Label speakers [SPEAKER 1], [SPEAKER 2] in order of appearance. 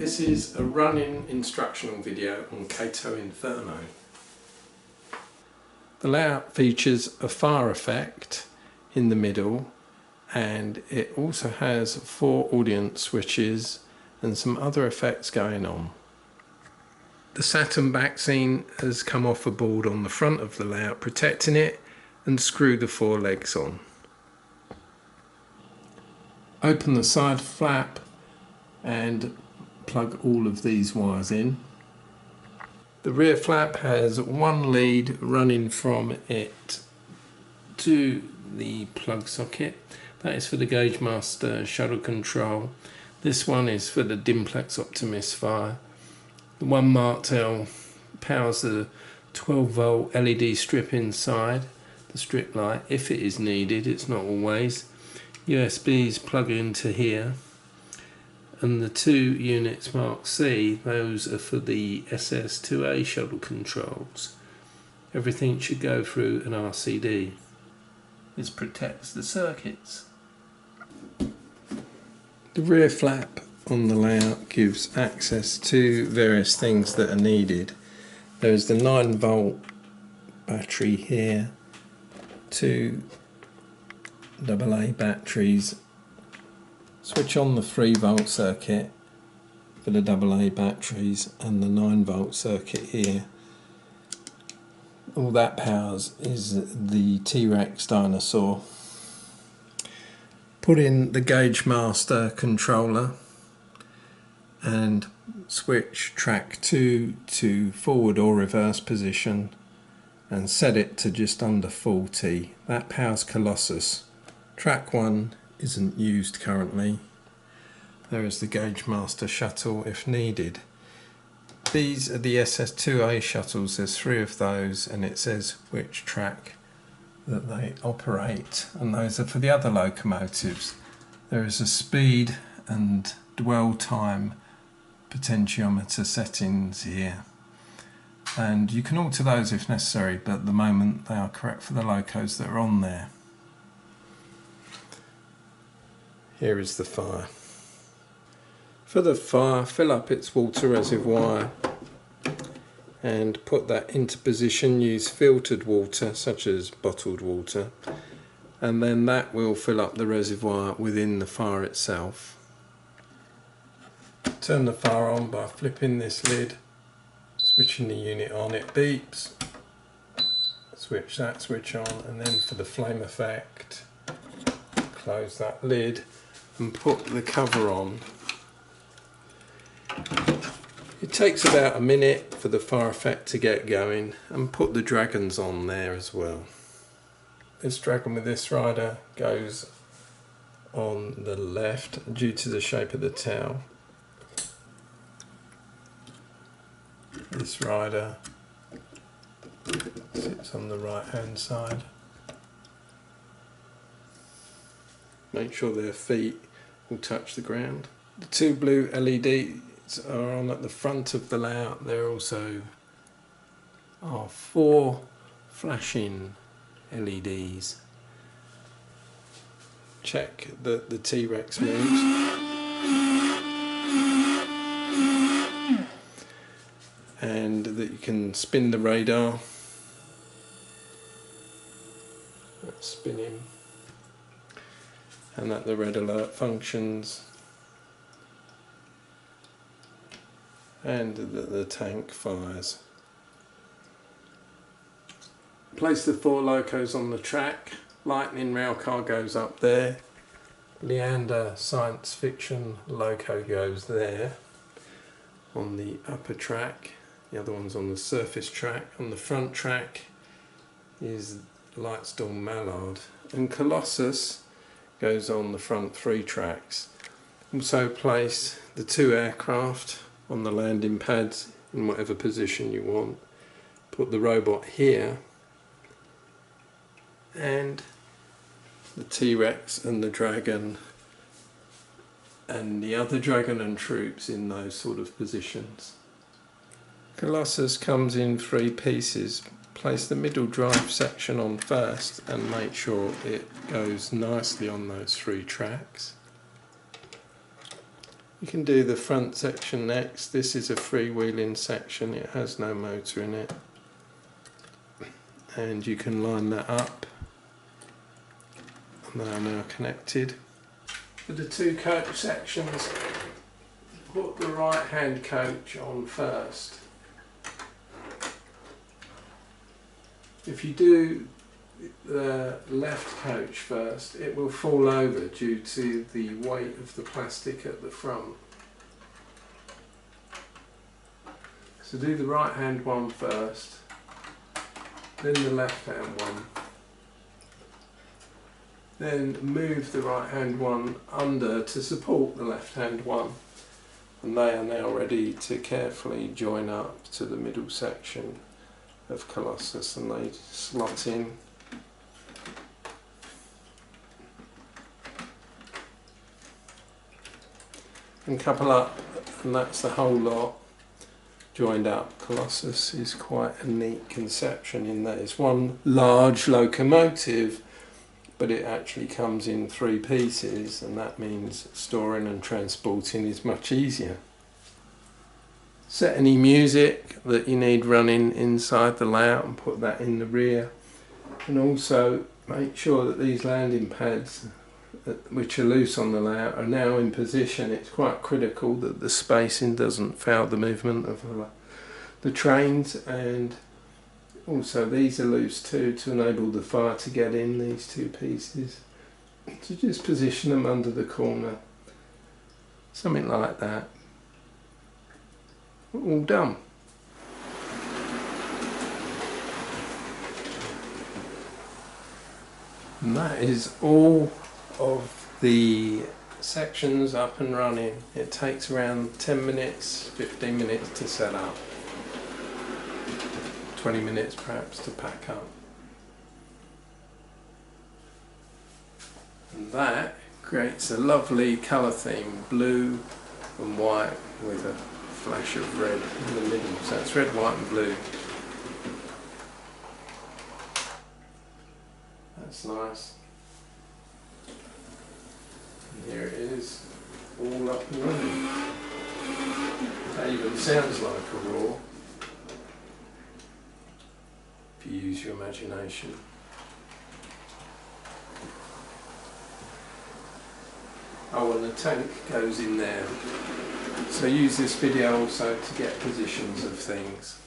[SPEAKER 1] This is a running instructional video on Cato Inferno. The layout features a fire effect in the middle, and it also has 4 audience switches and some other effects going on. The Saturn back scene has come off a board on the front of the layout protecting it, and screw the 4 legs on. Open the side flap and plug all of these wires in. The rear flap has 1 lead running from it to the plug socket. That is for the Gauge Master shuttle control. This one is for the Dimplex Optimus fire. The one marked L powers the 12 volt LED strip inside, the strip light, if it is needed. It's not always. USBs plug into here. And the 2 units marked C, those are for the SS2A shuttle controls. Everything should go through an RCD. This protects the circuits. The rear flap on the layout gives access to various things that are needed. There is the 9 volt battery here, 2 AA batteries. Switch on the 3 volt circuit for the AA batteries and the 9 volt circuit here. All that powers is the T-Rex dinosaur. Put in the Gauge Master controller and switch track 2 to forward or reverse position and set it to just under 40. That powers Colossus. Track 1 isn't used currently. There is the Gauge Master shuttle if needed. These are the SS2A shuttles. There's 3 of those, and it says which track that they operate, and those are for the other locomotives. There is a speed and dwell time potentiometer settings here, and you can alter those if necessary, but at the moment they are correct for the locos that are on there. Here is the fire. For the fire, fill up its water reservoir and put that into position. Use filtered water such as bottled water, and then that will fill up the reservoir within the fire itself. Turn the fire on by flipping this lid, switching the unit on. It beeps. Switch that switch on, and then for the flame effect, close that lid and put the cover on. It takes about a minute for the fire effect to get going, and put the dragons on there as well. This dragon with this rider goes on the left due to the shape of the tail. This rider sits on the right hand side. Make sure their feet will touch the ground. The 2 blue LEDs are on at the front of the layout. There also are 4 flashing LEDs. Check that the T-Rex moves. And that you can spin the radar. That's spinning. And that the red alert functions, and that the tank fires. Place the 4 locos on the track. Lightning railcar goes up there. Leander science fiction loco goes there on the upper track. The other one's on the surface track. On the front track is Lightstorm Mallard, and Colossus goes on the front 3 tracks. Also place the 2 aircraft on the landing pads in whatever position you want. Put the robot here, and the T-Rex and the dragon and the other dragon and troops in those sort of positions. Colossus comes in 3 pieces. Place the middle drive section on first and make sure it goes nicely on those 3 tracks. You can do the front section next. This is a freewheeling section, it has no motor in it. And you can line that up. And they are now connected. For the two coach sections, put the right hand coach on first. If you do the left coach first, it will fall over due to the weight of the plastic at the front. So do the right hand one first, then the left hand one. Then move the right hand one under to support the left hand one. And they are now ready to carefully join up to the middle section of Colossus, and they slot in. And couple up, and that's the whole lot joined up. Colossus is quite a neat conception in that it's one large locomotive, but it actually comes in 3 pieces, and that means storing and transporting is much easier. Set any music that you need running inside the layout and put that in the rear. And also make sure that these landing pads, which are loose on the layout, are now in position. It's quite critical that the spacing doesn't foul the movement of the trains, and also these are loose too to enable the fire to get in, these 2 pieces. So just position them under the corner, something like that. All done. And that is all of the sections up and running. It takes around 10 minutes, 15 minutes to set up, 20 minutes perhaps to pack up. And that creates a lovely colour theme, blue and white with a flash of red in the middle. So it's red, white and blue. That's nice. And here it is, all up and running. That even sounds like a roar, if you use your imagination. Oh, and the tank goes in there. So use this video also to get positions of things.